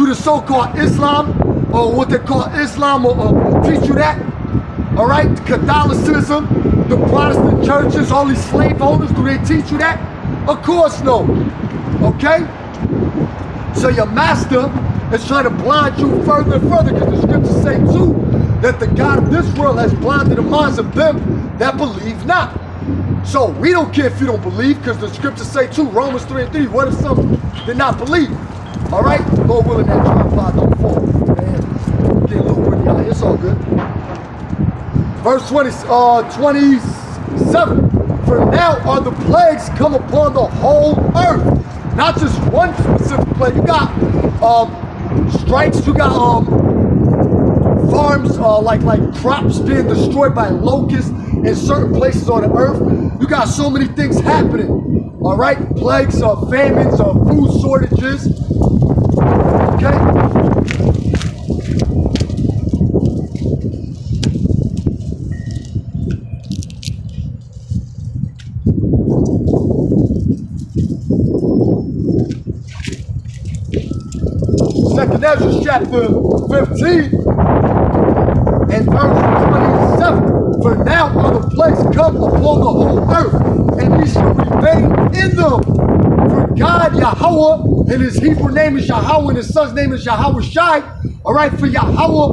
do the so-called Islam, or what they call Islam, or teach you that? All right, Catholicism, the Protestant churches, all these slave owners, do they teach you that? Of course no, okay? So your master is trying to blind you further and further, because the scriptures say too, that the God of this world has blinded the minds of them that believe not. So we don't care if you don't believe, because the scriptures say too, Romans 3:3, what if some did not believe? All right, Lord willing that tripod don't fall. Man, get a little windy out here, it's all good. Verse 27, for now are the plagues come upon the whole earth, not just one specific plague. You got strikes, you got farms, like crops being destroyed by locusts in certain places on the earth. You got so many things happening, all right? Plagues, famines, food shortages, okay? Second Ezra chapter 15 and verse 27. For now are the plagues come upon the whole earth, and ye shall remain in them. For God, Yahweh, and his Hebrew name is Yahweh, and his son's name is Yahweh Shai. All right, for Yahweh,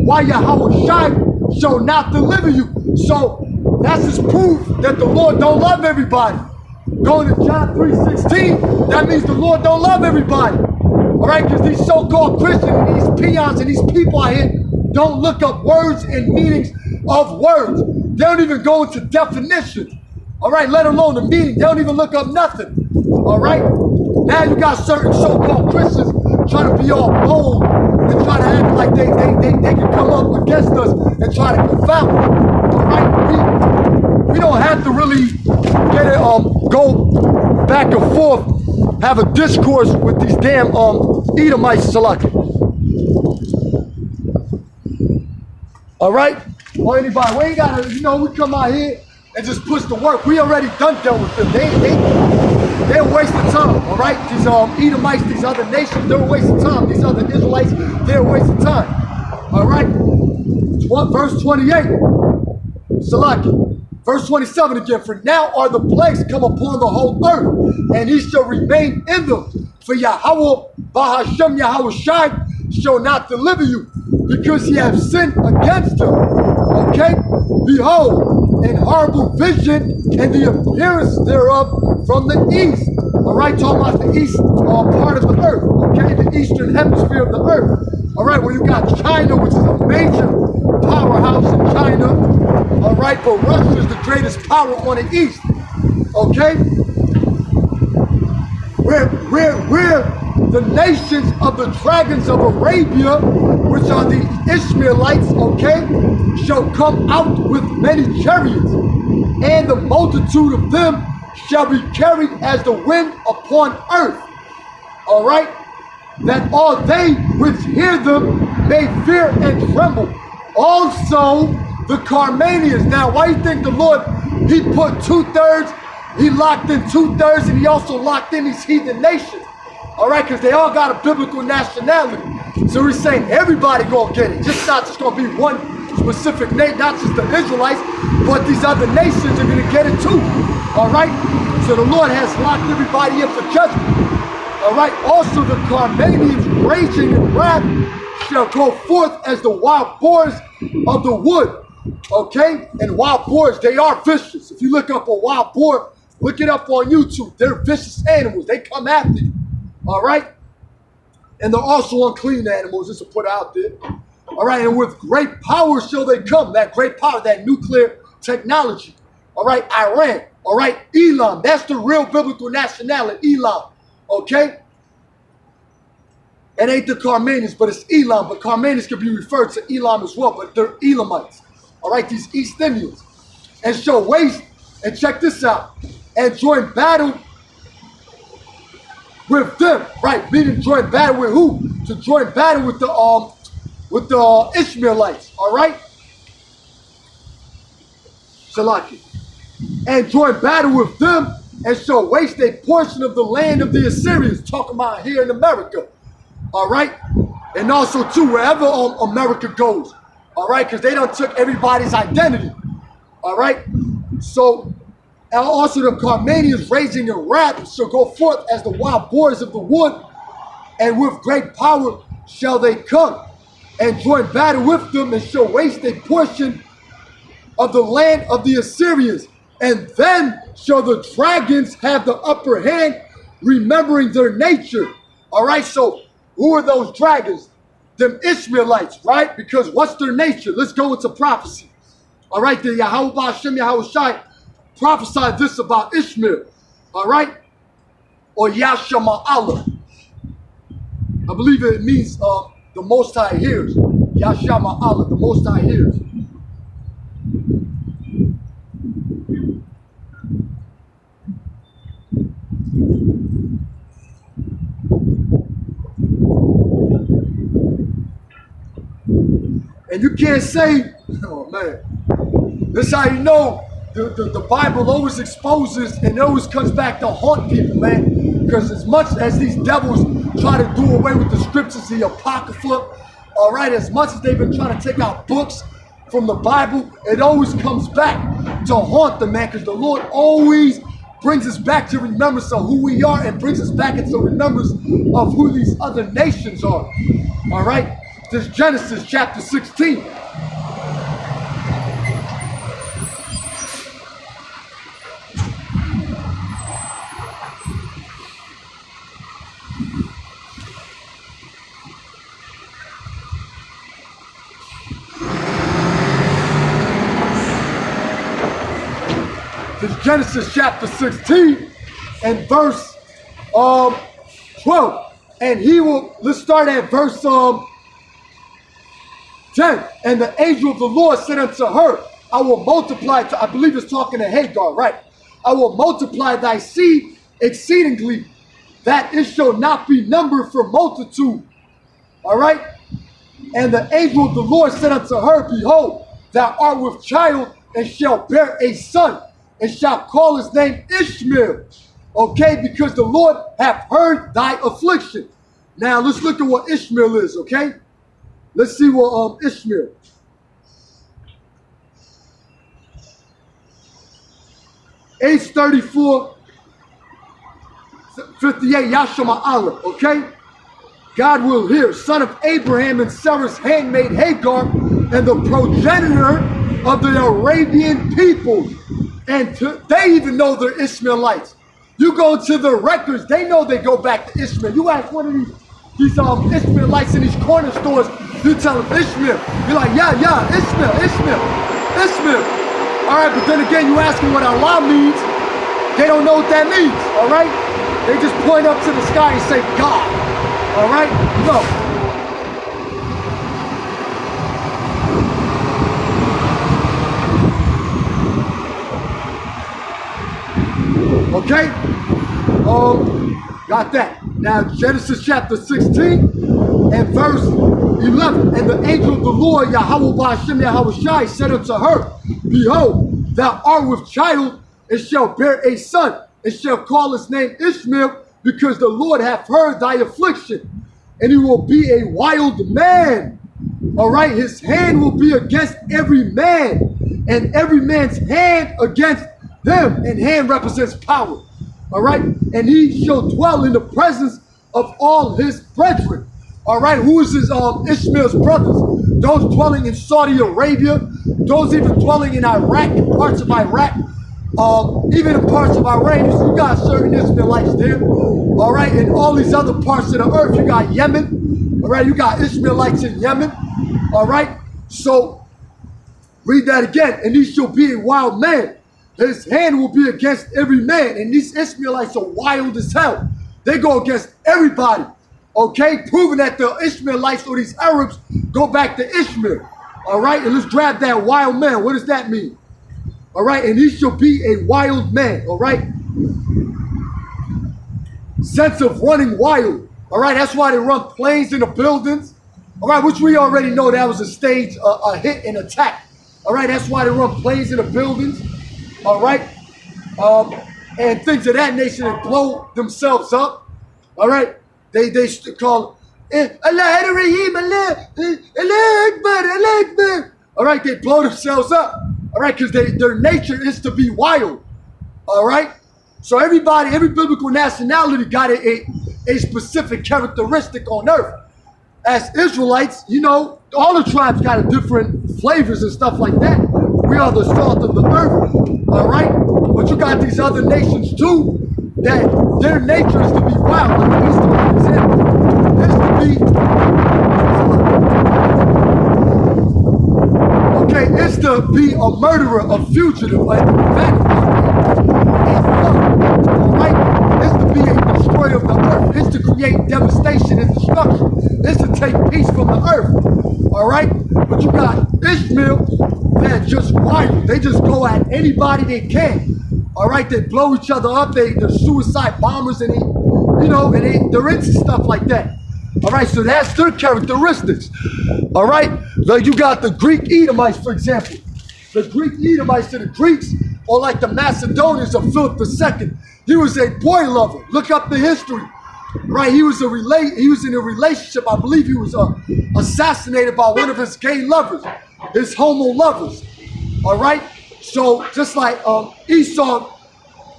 why Yahweh Shai shall not deliver you. So that's his proof that the Lord don't love everybody. Going to John 3:16, that means the Lord don't love everybody. All right, because these so-called Christians, these peons, and these people out here don't look up words and meanings of words. They don't even go into definitions. All right, let alone the meaning. They don't even look up nothing. All right, now you got certain so-called Christians trying to be all bold and try to act like they can come up against us and try to confound us. All right, we don't have to really get it go back and forth, have a discourse with these damn Edomites, Salaki. All right, or anybody, we ain't gotta, we come out here and just push the work. We already dealt with them. They're a waste of time. All right, these Edomites, these other nations, they're a waste of time. These other Israelites, they're a waste of time. All right, verse 28, Salaki. Verse 27 again, for now are the plagues come upon the whole earth, and he shall remain in them. For Yahweh, Bahashem Yahweh Shai, shall not deliver you, because ye have sinned against him. Okay? Behold, an horrible vision, and the appearance thereof from the east. All right, talking about the east part of the earth. Okay, the eastern hemisphere of the earth. All right, where you got China, which is a major powerhouse in China. All right, but Russia is the greatest power on the east. Okay? Where the nations of the dragons of Arabia, which are the Ishmaelites, okay, shall come out with many chariots, and the multitude of them shall be carried as the wind upon earth. All right? That all they which hear them may fear and tremble. Also, the Carmanians. Now, why do you think the Lord, he put 2/3, he locked in 2/3, and he also locked in these heathen nations? All right, because they all got a biblical nationality. So he's saying everybody gonna get it. Just not just gonna be one specific nation, not just the Israelites, but these other nations are gonna get it too. All right? So the Lord has locked everybody in for judgment. All right, also the Carmanians raging in wrath shall go forth as the wild boars of the wood. Okay? And wild boars, they are vicious. If you look up a wild boar, look it up on YouTube. They're vicious animals. They come after you. All right? And they're also unclean animals, just to put out there. All right, and with great power shall they come. That great power, that nuclear technology. All right, Iran. All right, Elam. That's the real biblical nationality, Elam. Okay? It ain't the Carmanians, but it's Elam. But Carmanians can be referred to Elam as well, but they're Elamites. All right, these East Indians. And shall waste, and check this out, and join battle with them. Right, meaning join battle with who? To join battle with the Ishmaelites. All right? Salaki. And join battle with them, and shall waste a portion of the land of the Assyrians. Talking about here in America. all right? And also, too, wherever America goes, all right? Because they done took everybody's identity, all right? So, and also the Carmanians raising in wrath shall go forth as the wild boars of the wood, and with great power shall they come, and join battle with them, and shall waste a portion of the land of the Assyrians. And then shall the dragons have the upper hand, remembering their nature. All right, so who are those dragons? Them Ishmaelites, right? Because what's their nature? Let's go into prophecy. All right, the Yahweh Hashem Yahweh Shai prophesied this about Ishmael. All right? Or Yashama Allah. I believe it means the Most High hears. Yashama Allah, the Most High hears. And you can't say, oh man, this is how you know the Bible always exposes and always comes back to haunt people, man. Because as much as these devils try to do away with the scriptures, the Apocrypha, all right, as much as they've been trying to take out books from the Bible, it always comes back to haunt them, man. Because the Lord always brings us back to remembrance of who we are and brings us back into remembrance of who these other nations are. All right? This Genesis chapter 16. This Genesis chapter 16 and verse 12. And he will, let's start at verse 10. And the angel of the Lord said unto her, I will multiply, I believe it's talking to Hagar, right? I will multiply thy seed exceedingly, that it shall not be numbered for multitude. All right? And the angel of the Lord said unto her, Behold, thou art with child, and shalt bear a son, and shalt call his name Ishmael. Okay? Because the Lord hath heard thy affliction. Now, let's look at what Ishmael is, okay? Let's see what Ishmael. Age 34, 58, Yashama Allah, okay? God will hear, son of Abraham and Sarah's handmaid Hagar, and the progenitor of the Arabian people. And they even know they're Ishmaelites. You go to the records, they know they go back to Ishmael. You ask one of these Ishmaelites in these corner stores, you tell them Ishmael. You're like, yeah, Ishmael. All right, but then again, you ask them what Allah means, they don't know what that means, all right? They just point up to the sky and say, God, all right? No. Okay? Got that. Now, Genesis chapter 16 and verse 11. And the angel of the Lord, Yahweh Hashem Yahweh Shai, said unto her, Behold, thou art with child, and shalt bear a son, and shalt call his name Ishmael, because the Lord hath heard thy affliction. And he will be a wild man. All right? His hand will be against every man, and every man's hand against him. And hand represents power. All right? And he shall dwell in the presence of all his brethren. All right? Who is his Ishmael's brothers? Those dwelling in Saudi Arabia, those even dwelling in Iraq and parts of Iraq, even in parts of Iran. You got certain Ishmaelites there. All right? In all these other parts of the earth, you got Yemen. All right? You got Ishmaelites in Yemen. All right? So read that again. And he shall be a wild man. His hand will be against every man. And these Ishmaelites are wild as hell. They go against everybody. Okay? Proving that the Ishmaelites or these Arabs go back to Ishmael. All right? And let's grab that wild man. What does that mean? All right? And he shall be a wild man. All right? Sense of running wild. All right? That's why they run planes into buildings. All right? Which we already know that was a stage, a hit and attack. All right? That's why they run planes into buildings. All right, and things of that nature that blow themselves up. All right, they call Allah Rahim, Allah Akbar, Allah Akbar. All right, they blow themselves up. All right, because their nature is to be wild. All right, so every biblical nationality got a specific characteristic on earth. As Israelites, you know, all the tribes got different flavors and stuff like that. We are the salt of the earth, all right? But you got these other nations too, that their nature is to be wild. Like the East, for example, is to be, okay, it's to be a murderer, a fugitive, like a vagabond, all right? It's to be a destroyer of the earth. It's to create devastation and destruction. It's to take peace from the earth, all right? But you got Ishmael, they're just wild. They just go at anybody they can, all right? They blow each other up. They're suicide bombers, and they're into stuff like that, all right? So that's their characteristics, all right? Like you got the Greek Edomites, for example. The Greek Edomites to the Greeks, or like the Macedonians of Philip II. He was a boy lover. Look up the history. Right, he was in a relationship. I believe he was assassinated by one of his gay lovers, his homo lovers. All right, so just like Esau,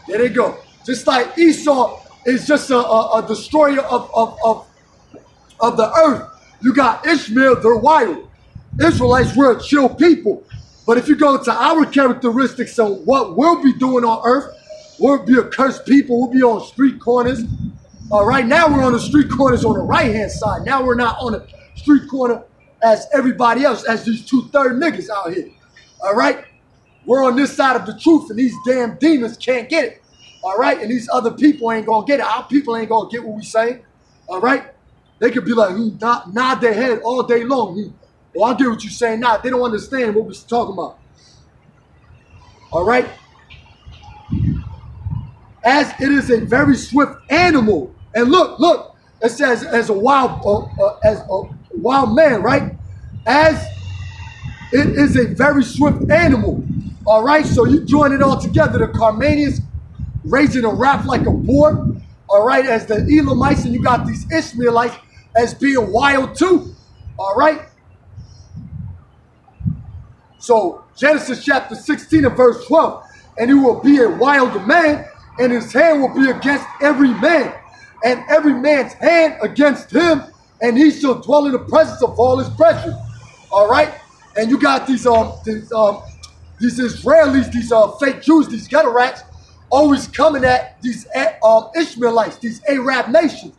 there they go. Just like Esau is just a destroyer of the earth. You got Ishmael, they're wild. Israelites, we're a chill people. But if you go to our characteristics of what we'll be doing on earth, we'll be a cursed people. We'll be on street corners. All right, now we're on the street corners on the right-hand side. Now we're not on the street corner as everybody else, as these 2/3 niggas out here. All right, we're on this side of the truth, and these damn demons can't get it. All right, and these other people ain't gonna get it. Our people ain't gonna get what we say. All right, they could be like, nod their head all day long. Well, I get what you're saying. Nah, they don't understand what we're talking about. All right, as it is a very swift animal. And look, it says as a wild man, right? As it is a very swift animal. All right, so you join it all together. The Carmanians raising a wrath like a boar. All right, as the Elamites, and you got these Ishmaelites as being wild too. All right. So Genesis chapter 16 and verse 12, and he will be a wild man, and his hand will be against every man, and every man's hand against him, and he shall dwell in the presence of all his brethren. All right, and you got these Israelis, these fake Jews, these ghetto rats, always coming at these Ishmaelites, these Arab nations.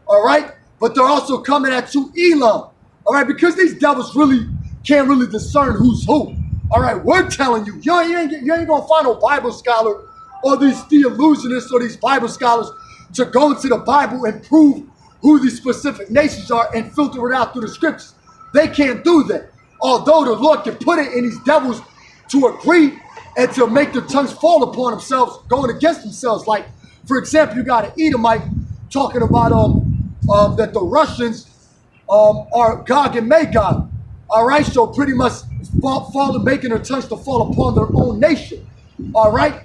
All right, but they're also coming at you, Elam. All right, because these devils really can't really discern who's who. All right, we're telling you, you ain't gonna find no Bible scholar or these theologians or these Bible scholars to go into the Bible and prove who these specific nations are and filter it out through the scriptures. They can't do that. Although the Lord can put it in these devils to agree and to make their tongues fall upon themselves, going against themselves. Like, for example, you got an Edomite talking about that the Russians are Gog and Magog. All right, so pretty much making their tongues to fall upon their own nation. All right,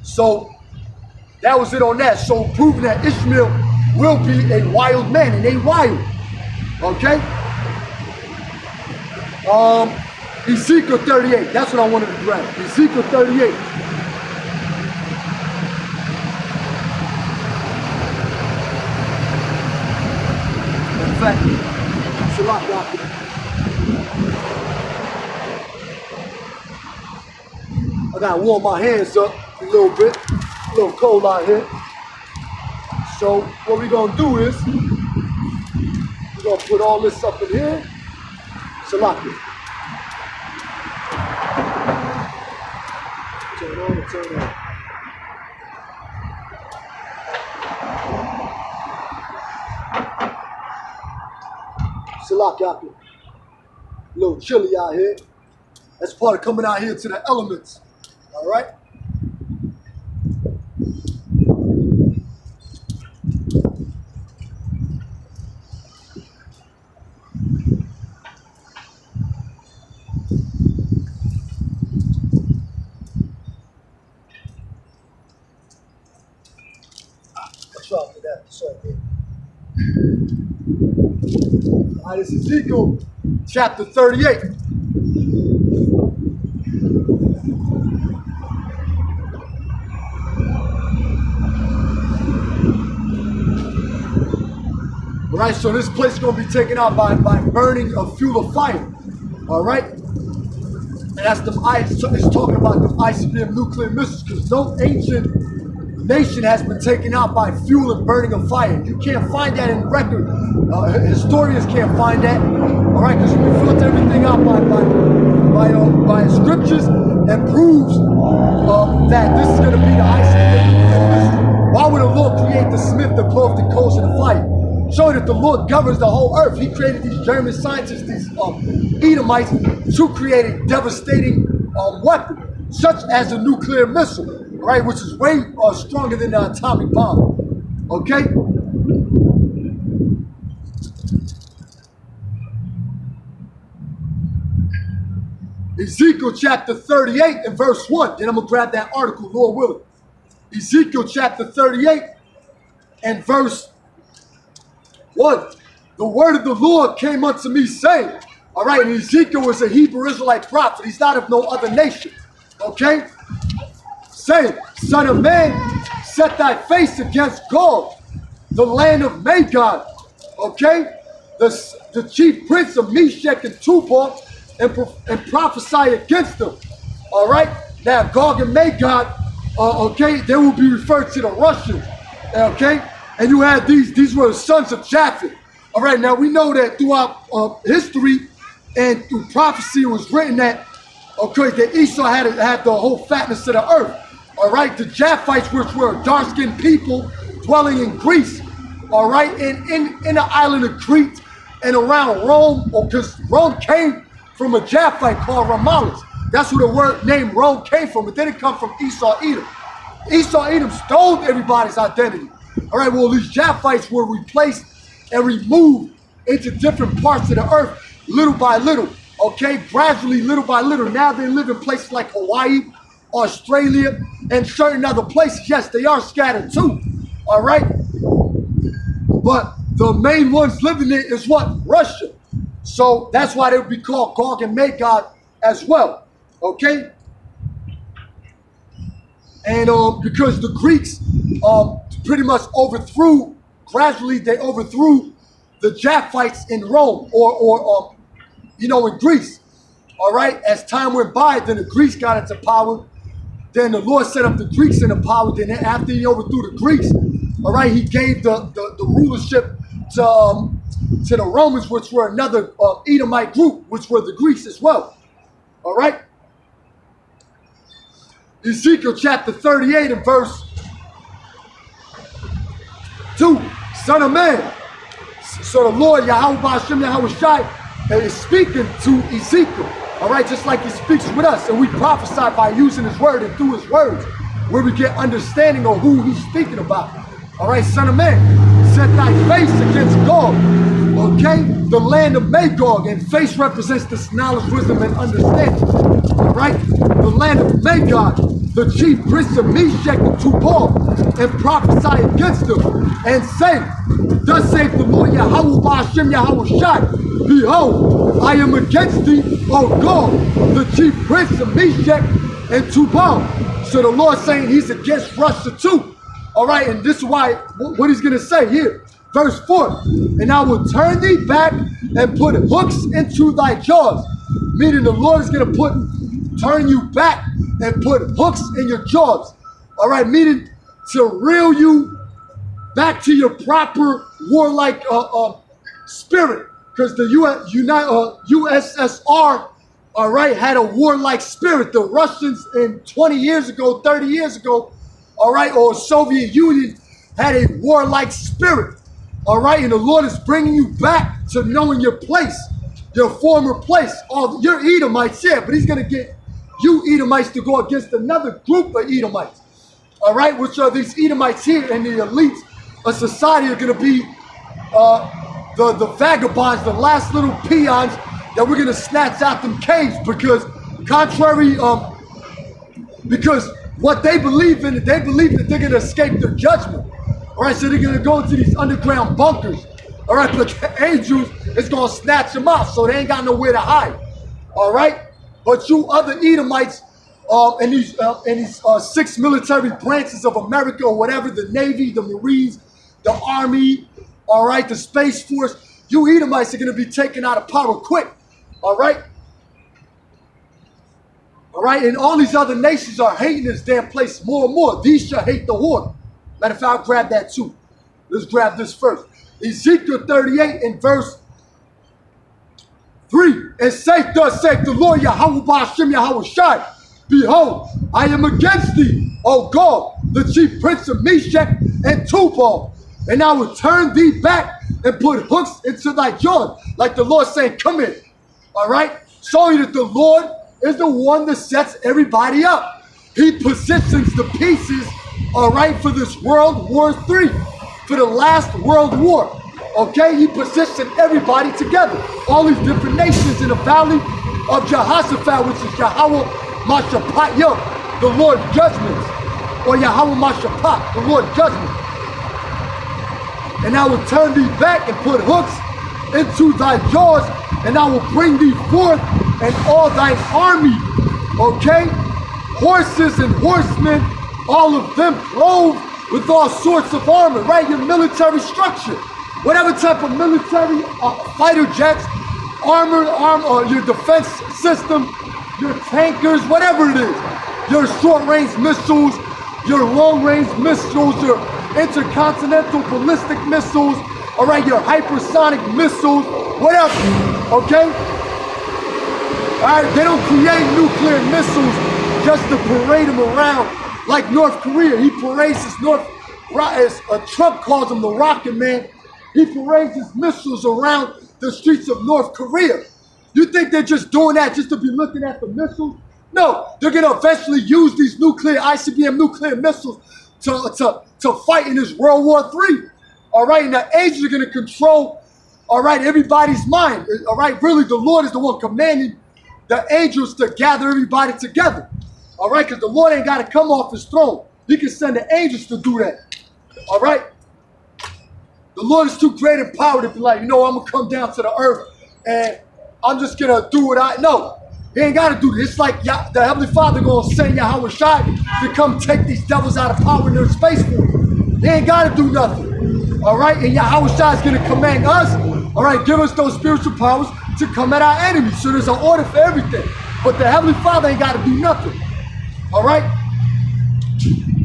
so that was it on that. So proving that Ishmael will be a wild man, and they wild. Okay. Ezekiel 38. That's what I wanted to grab. Ezekiel 38. In fact, it's a lot, Doctor. I gotta warm my hands up a little bit. A little cold out here. So what we're gonna do is we're gonna put all this up in here. Salaki. Turn on and turn on. Salaki out here. A little chilly out here. That's part of coming out here to the elements. All right. Watch out for that. Sorry. All right, it's Ezekiel chapter 38. All right, so this place is going to be taken out by burning a fuel of fire. All right? And that's the it's talking about the ICBM nuclear missiles, because no ancient nation has been taken out by fuel and burning of fire. You can't find that in record. Historians can't find that. All right, because we filter everything out by scriptures and proves that this is going to be the ICBM nuclear missile. Why would the Lord create the smith that blow up the coals in the fire? Showing that the Lord governs the whole earth. He created these German scientists, these Edomites, to create a devastating weapon, such as a nuclear missile, right? Which is way stronger than the atomic bomb. Okay? Ezekiel chapter 38 and verse 1. Then I'm going to grab that article, Lord willing. Ezekiel chapter 38 and verse 1. The word of the Lord came unto me, saying, all right, and Ezekiel was a Hebrew Israelite prophet. He's not of no other nation. Okay? Saying, son of man, set thy face against Gog, the land of Magog. Okay? The chief prince of Meshach and Tubal, and prophesy against them. All right? Now, Gog and Magog, okay, they will be referred to the Russians. Okay? And you had these were the sons of Japheth. All right, now we know that throughout history and through prophecy it was written that, okay, that Esau had the whole fatness of the earth. All right, the Japhites, which were dark-skinned people dwelling in Greece, all right, in the island of Crete and around Rome, because Rome came from a Japhite called Romulus. That's where the word name Rome came from. It didn't come from Esau Edom. Esau Edom stole everybody's identity. All right, well, these Japhites were replaced and removed into different parts of the earth, little by little, okay? Gradually, little by little. Now they live in places like Hawaii, Australia, and certain other places. Yes, they are scattered too, all right? But the main ones living there is what? Russia. So that's why they would be called Gog and Magog as well, okay? And because the Greeks pretty much gradually they overthrew the Japhites in Rome or in Greece. All right, as time went by, then the Greeks got into power. Then the Lord set up the Greeks into power. Then after he overthrew the Greeks, all right, he gave the rulership to the Romans, which were another Edomite group, which were the Greeks as well. All right. Ezekiel chapter 38 and verse 2. Son of man. So the Lord Yahweh Ba'ashem Yahweh Shai is speaking to Ezekiel. All right, just like he speaks with us, and we prophesy by using his word and through his words, where we get understanding of who he's speaking about. All right, son of man, set thy face against Gog, okay, the land of Magog, and face represents this knowledge, wisdom, and understanding. All right, the land of Magog, the chief prince of Meshach and Tubal, and prophesy against them, and say, thus saith the Lord Yahweh Ba'ashem Yahweh Shai, behold, I am against thee, O Gog, the chief prince of Meshach and Tubal. So the Lord saying he's against Russia too. All right, and this is why, what he's going to say here. Verse 4, and I will turn thee back and put hooks into thy jaws. Meaning the Lord is going to turn you back and put hooks in your jaws. All right, meaning to reel you back to your proper warlike spirit. Because the USSR, all right, had a warlike spirit. The Russians in 20 years ago, 30 years ago, all right, or Soviet Union had a warlike spirit. All right, and the Lord is bringing you back to knowing your place, your former place. You're Edomites, yeah, but he's going to get you Edomites to go against another group of Edomites. All right, which are these Edomites here, and the elites of society are going to be the vagabonds, the last little peons that we're going to snatch out them caves, because contrary, because what they believe in, they believe that they're going to escape their judgment. All right, so they're going to go into these underground bunkers. All right, but the angels is going to snatch them out, so they ain't got nowhere to hide. All right, but you other Edomites in these 6 military branches of America or whatever, the Navy, the Marines, the Army, all right, the Space Force, you Edomites are going to be taken out of power quick. All right. All right, and all these other nations are hating this damn place more and more. These shall hate the Lord. Matter of fact, I'll grab that too. Let's grab this first. Ezekiel 38 and verse 3. And say, thus saith the Lord, Yahweh Ba'ashem Yahweh Shai, behold, I am against thee, O God, the chief prince of Meshach and Tubal, and I will turn thee back and put hooks into thy jaws, like the Lord saying, come in. All right, showing that the Lord is the one that sets everybody up. He positions the pieces, all right, for this World War III, for the last World War. Okay, he positioned everybody together, all these different nations in the valley of Jehoshaphat, which is Yahweh Mashaphat, the Lord judgments, or Yahweh Mashaphat, the Lord judgment. And I will turn thee back and put hooks into thy jaws, and I will bring thee forth and all thine army, okay? Horses and horsemen, all of them clothed with all sorts of armor, right? Your military structure, whatever type of military, fighter jets, armor, your defense system, your tankers, whatever it is, your short-range missiles, your long-range missiles, your intercontinental ballistic missiles, all right, your hypersonic missiles, whatever, okay? All right, they don't create nuclear missiles just to parade them around like North Korea. He parades his Trump calls him the Rocket Man. He parades his missiles around the streets of North Korea. You think they're just doing that just to be looking at the missiles? No, they're going to eventually use these ICBM nuclear missiles to fight in this World War III. All right, and the angels are going to control, all right, everybody's mind. All right, really, the Lord is the one commanding the angels to gather everybody together. All right, because the Lord ain't got to come off his throne. He can send the angels to do that. All right? The Lord is too great in power to be like, I'm going to come down to the earth and I'm just going to do what I know. He ain't got to do this. It's like the Heavenly Father going to send Yahweh Shai to come take these devils out of power in their space force. They ain't got to do nothing. All right? And Yahweh Shai is going to command us, all right, give us those spiritual powers to come at our enemies. So there's an order for everything. But the Heavenly Father ain't got to do nothing. All right?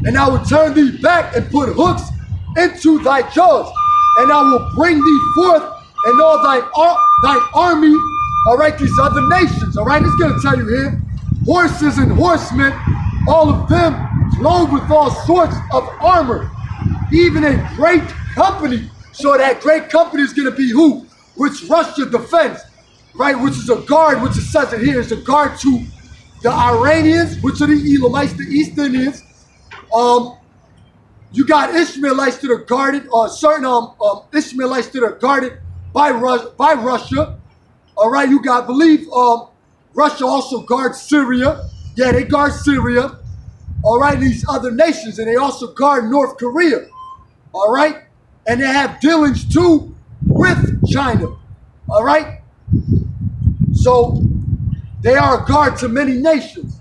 And I will turn thee back and put hooks into thy jaws. And I will bring thee forth and all thine army, all right, these other nations. All right? It's going to tell you here. Horses and horsemen, all of them clothed with all sorts of armor. Even a great company. So that great company is going to be who? Which Russia defends, right? Which is a guard, which it says it here, is a guard to the Iranians, which are the Elamites, the East Indians. You got Ishmaelites that are guarded, certain Ishmaelites that are guarded by Russia. All right, you got, I believe Russia also guards Syria. Yeah, they guard Syria. All right, these other nations, and they also guard North Korea. All right, and they have dealings too with China. All right, so they are a guard to many nations.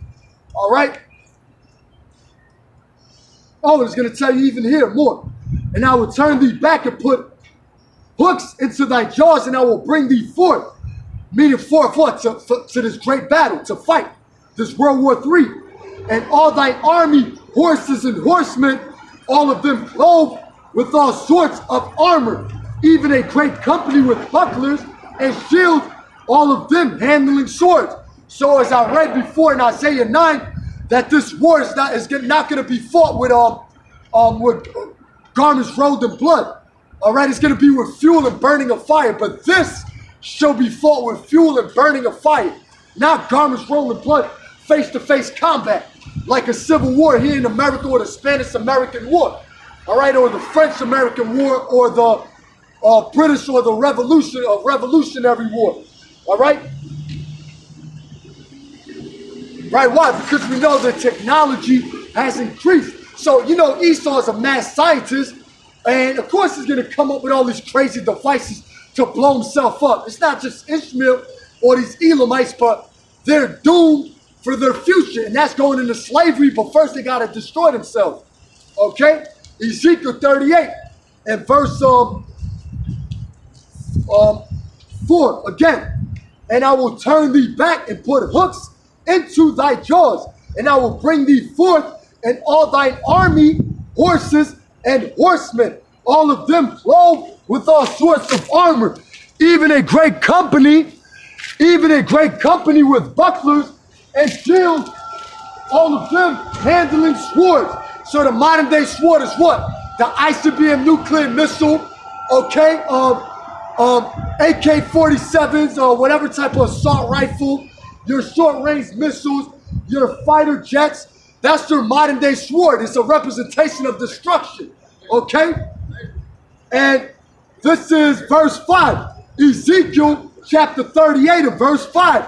All right. Oh, it's going to tell you even here more. And I will turn thee back and put hooks into thy jaws, and I will bring thee forth. Meaning forth what? To this great battle, to fight this World War III. And all thy army, horses and horsemen, all of them clothed with all sorts of armor, even a great company with bucklers and shields, all of them handling swords. So as I read before in Isaiah 9, that this war is not going to be fought with garments rolled in blood. All right, it's going to be with fuel and burning of fire. But this shall be fought with fuel and burning of fire, not garments rolled in blood, face-to-face combat, like a civil war here in America, or the Spanish-American War. All right, or the French-American War, or the British or the Revolutionary War. All right. Right, why? Because we know that technology has increased. So, Esau is a mad scientist, And of course he's going to come up with all these crazy devices to blow himself up. It's not just Ishmael or these Elamites, but they're doomed for their future. And that's going into slavery, but first they got to destroy themselves. Okay? Ezekiel 38 and verse 4 again. And I will turn thee back and put hooks into thy jaws, and I will bring thee forth and all thine army, horses and horsemen, all of them clothed with all sorts of armor, even a great company with bucklers and shields, all of them handling swords. So the modern day sword is what? The ICBM nuclear missile, okay? AK-47s or whatever type of assault rifle, your short-range missiles, your fighter jets. That's their modern day sword. It's a representation of destruction, okay? And this is verse 5. Ezekiel chapter 38 and verse 5.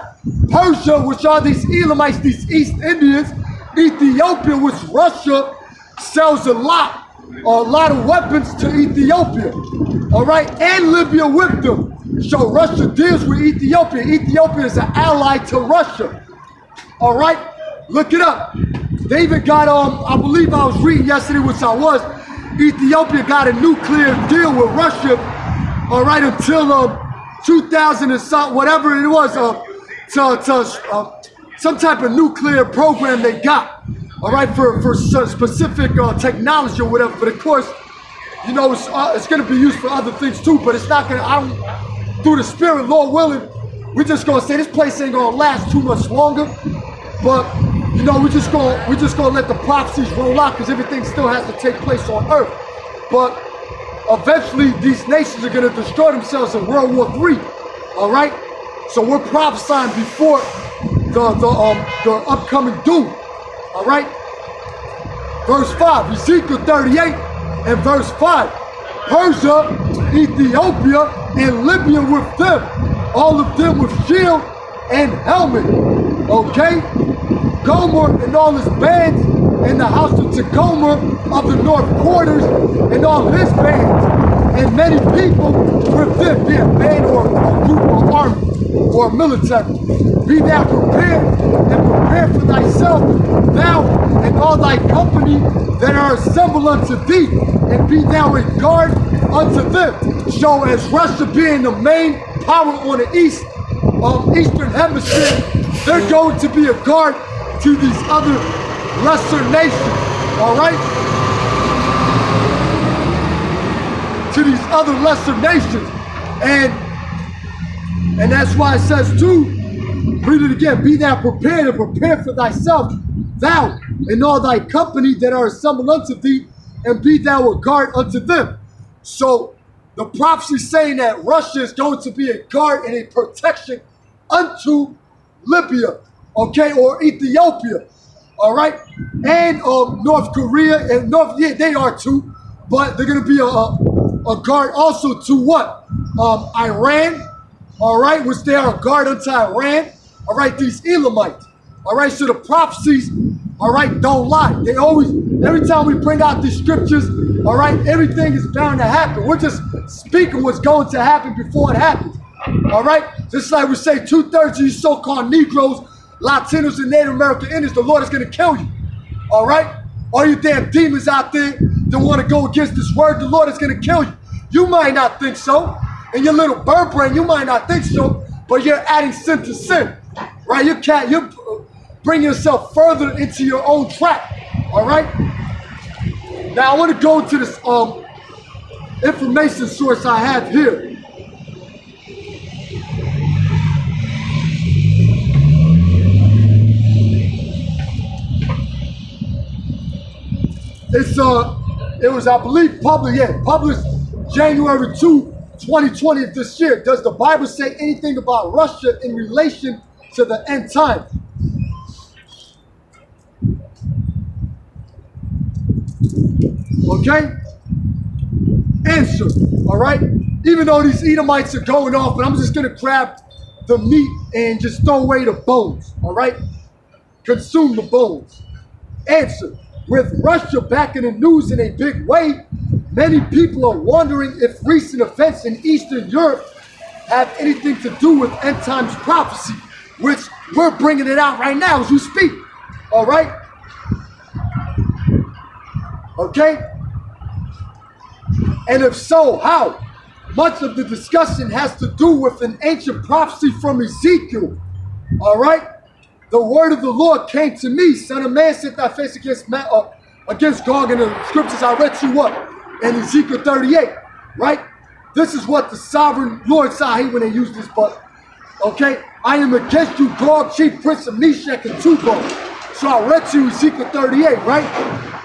Persia, which are these Elamites, these East Indians. Ethiopia, which Russia sells a lot of weapons to Ethiopia, all right, and Libya with them. So Russia deals with Ethiopia. Ethiopia is an ally to Russia, all right. Look it up. They even got I believe I was reading yesterday, which I was. Ethiopia got a nuclear deal with Russia, all right, until 2000 and something, whatever it was, some type of nuclear program they got. All right, for specific technology or whatever, but of course, you know, it's going to be used for other things too. But it's not going to. Through the Spirit, Lord willing, we're just going to say this place ain't going to last too much longer. But you know, we're just going to let the prophecies roll out because everything still has to take place on earth. But eventually, these nations are going to destroy themselves in World War III. All right, so we're prophesying before the upcoming doom. All right, verse 5, Ezekiel 38 and verse 5. Persia, Ethiopia, and Libya with them, all of them with shield and helmet. Okay, Gomer and all his bands, and the house of Tagoma of the north quarters, and all his bands, and many people with them, be a band or a group or army or military. Be thou prepared and prepare for thyself, thou and all thy company that are assembled unto thee, and be thou a guard unto them. So as Russia being the main power on the eastern hemisphere, they're going to be a guard to these other lesser nations, all right? To these other lesser nations. And that's why it says too, read it again, be thou prepared and prepare for thyself, thou and all thy company that are assembled unto thee, and be thou a guard unto them. So the prophecy saying that Russia is going to be a guard and a protection unto Libya, okay, or Ethiopia, all right, and North Korea and they are too, but they're going to be a guard also to what? Iran, all right, which they are a guard unto Iran, all right, these Elamites, all right, so the prophecies, all right, don't lie. They always, every time we bring out these scriptures, all right, everything is bound to happen. We're just speaking what's going to happen before it happens, all right? Just like we say, 2/3 of you so-called Negroes, Latinos, and Native American Indians, the Lord is going to kill you, all right? All you damn demons out there that want to go against this word, the Lord is going to kill you. You might not think so. In your little bird brain, you might not think so, but you're adding sin to sin, right? You're bringing yourself further into your own trap, all right? Now, I want to go to this information source I have here. It was, I believe, published January 2, 2020 of this year. Does the Bible say anything about Russia in relation to the end time? Okay? Answer, all right? Even though these Edomites are going off, but I'm just going to grab the meat and just throw away the bones, all right? Consume the bones. Answer, with Russia back in the news in a big way, Many people are wondering if recent events in Eastern Europe have anything to do with end times prophecy, which we're bringing it out right now as we speak. All right? Okay? And if so, how? Much of the discussion has to do with an ancient prophecy from Ezekiel. All right? The word of the Lord came to me, son of man, set thy face against Gog. In the scriptures I read to you what? In Ezekiel 38, right? This is what the sovereign Lord saw when they used this, but, okay? I am against you, Gog, chief prince of Meshach and Tubal. So I read to you Ezekiel 38, right?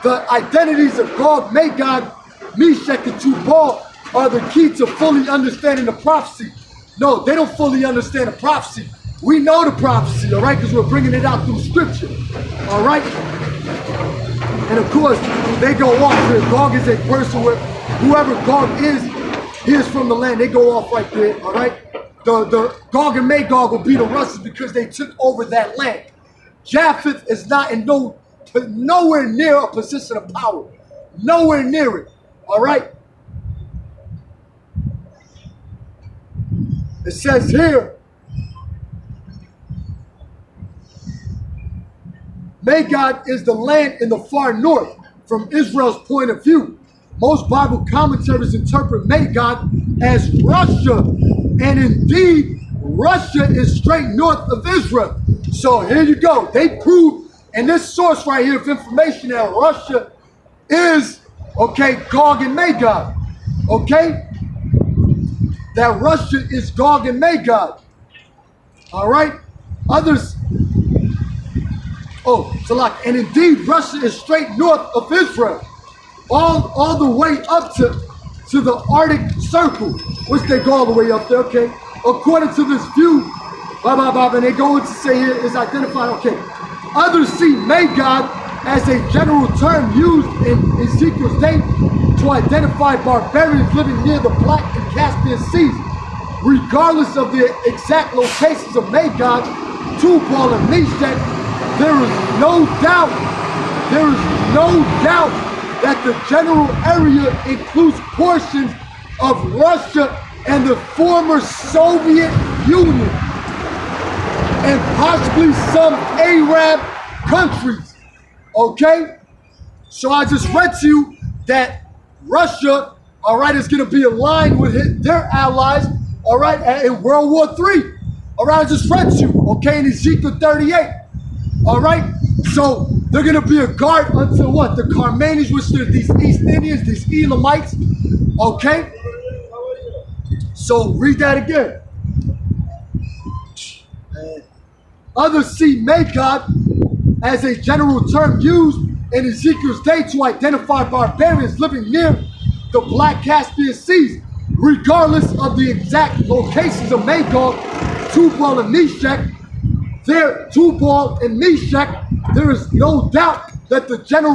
The identities of Gog, Magog, Meshach, and Tubal are the key to fully understanding the prophecy. No, they don't fully understand the prophecy. We know the prophecy, all right, because we're bringing it out through scripture, all right? And of course, they go off here. Gog is a person where whoever Gog is, he is from the land. They go off right there, all right? The Gog and Magog will be the Russians because they took over that land. Japheth is not in nowhere near a position of power. Nowhere near it, all right? It says here, Magog is the land in the far north from Israel's point of view. Most Bible commentaries interpret Magog as Russia, and indeed, Russia is straight north of Israel. So here you go. They prove in this source right here of information that Russia is, okay, Gog and Magog, okay? That Russia is Gog and Magog, all right? Others, and indeed, Russia is straight north of Israel, all the way up to the Arctic Circle, which they go all the way up there, okay? According to this view, and they go into say here is identified, okay. Others see Magog as a general term used in Ezekiel's day to identify barbarians living near the Black and Caspian Seas. Regardless of the exact locations of Magog, Tubal, and Meshach, there is no doubt that the general area includes portions of Russia and the former Soviet Union, and possibly some Arab countries, okay? So I just read to you that Russia, all right, is going to be aligned with their allies, all right, in World War III. All right, I just read to you, okay, in Ezekiel 38. All right, so they're going to be a guard until what? The Carmanians, which are these East Indians, these Elamites, okay? So read that again. Others see Magog as a general term used in Ezekiel's day to identify barbarians living near the Black Caspian Seas. Regardless of the exact locations of Magog, Tubal, and Meshach, there is no doubt that the general